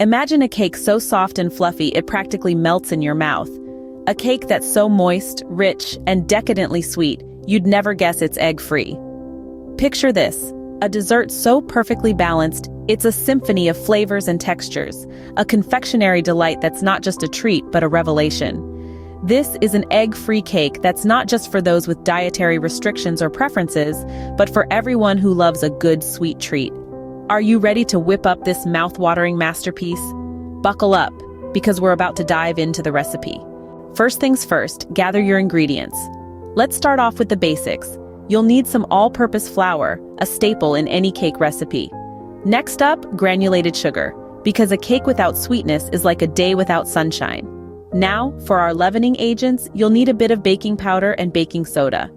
Imagine a cake so soft and fluffy it practically melts in your mouth. A cake that's so moist, rich, and decadently sweet, you'd never guess it's egg-free. Picture this, a dessert so perfectly balanced, it's a symphony of flavors and textures, a confectionery delight that's not just a treat but a revelation. This is an egg-free cake that's not just for those with dietary restrictions or preferences, but for everyone who loves a good sweet treat. Are you ready to whip up this mouth-watering masterpiece? Buckle up, because we're about to dive into the recipe. First things first, gather your ingredients. Let's start off with the basics. You'll need some all-purpose flour, a staple in any cake recipe. Next up, granulated sugar, because a cake without sweetness is like a day without sunshine. Now, for our leavening agents, you'll need a bit of baking powder and baking soda.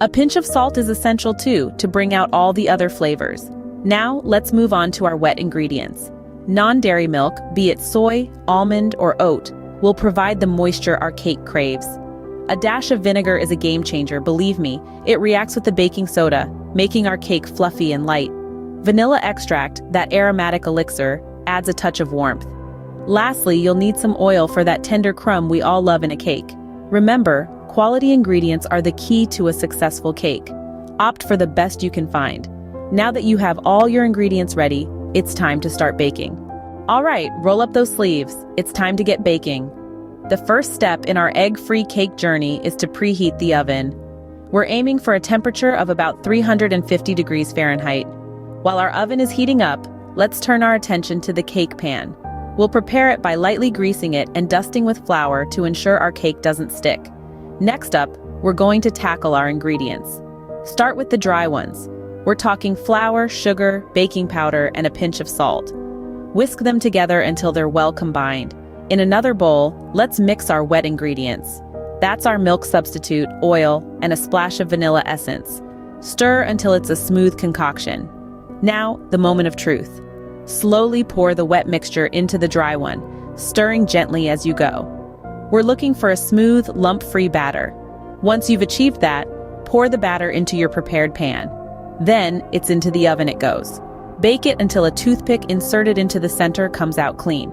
A pinch of salt is essential too, to bring out all the other flavors. Now, let's move on to our wet ingredients. Non-dairy milk, be it soy, almond, or oat, will provide the moisture our cake craves. A dash of vinegar is a game changer, believe me. It reacts with the baking soda, making our cake fluffy and light. Vanilla extract, that aromatic elixir, adds a touch of warmth. Lastly, you'll need some oil for that tender crumb we all love in a cake. Remember, quality ingredients are the key to a successful cake. Opt for the best you can find. Now that you have all your ingredients ready, it's time to start baking. All right, roll up those sleeves. It's time to get baking. The first step in our egg-free cake journey is to preheat the oven. We're aiming for a temperature of about 350 degrees Fahrenheit. While our oven is heating up, let's turn our attention to the cake pan. We'll prepare it by lightly greasing it and dusting with flour to ensure our cake doesn't stick. Next up, we're going to tackle our ingredients. Start with the dry ones. We're talking flour, sugar, baking powder, and a pinch of salt. Whisk them together until they're well combined. In another bowl, let's mix our wet ingredients. That's our milk substitute, oil, and a splash of vanilla essence. Stir until it's a smooth concoction. Now, the moment of truth. Slowly pour the wet mixture into the dry one, stirring gently as you go. We're looking for a smooth, lump-free batter. Once you've achieved that, pour the batter into your prepared pan. Then, it's into the oven it goes. Bake it until a toothpick inserted into the center comes out clean.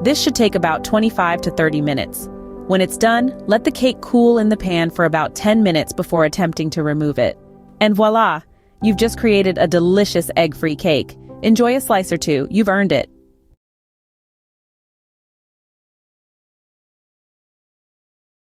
This should take about 25 to 30 minutes. When it's done, let the cake cool in the pan for about 10 minutes before attempting to remove it. And voila! You've just created a delicious egg-free cake. Enjoy a slice or two, you've earned it.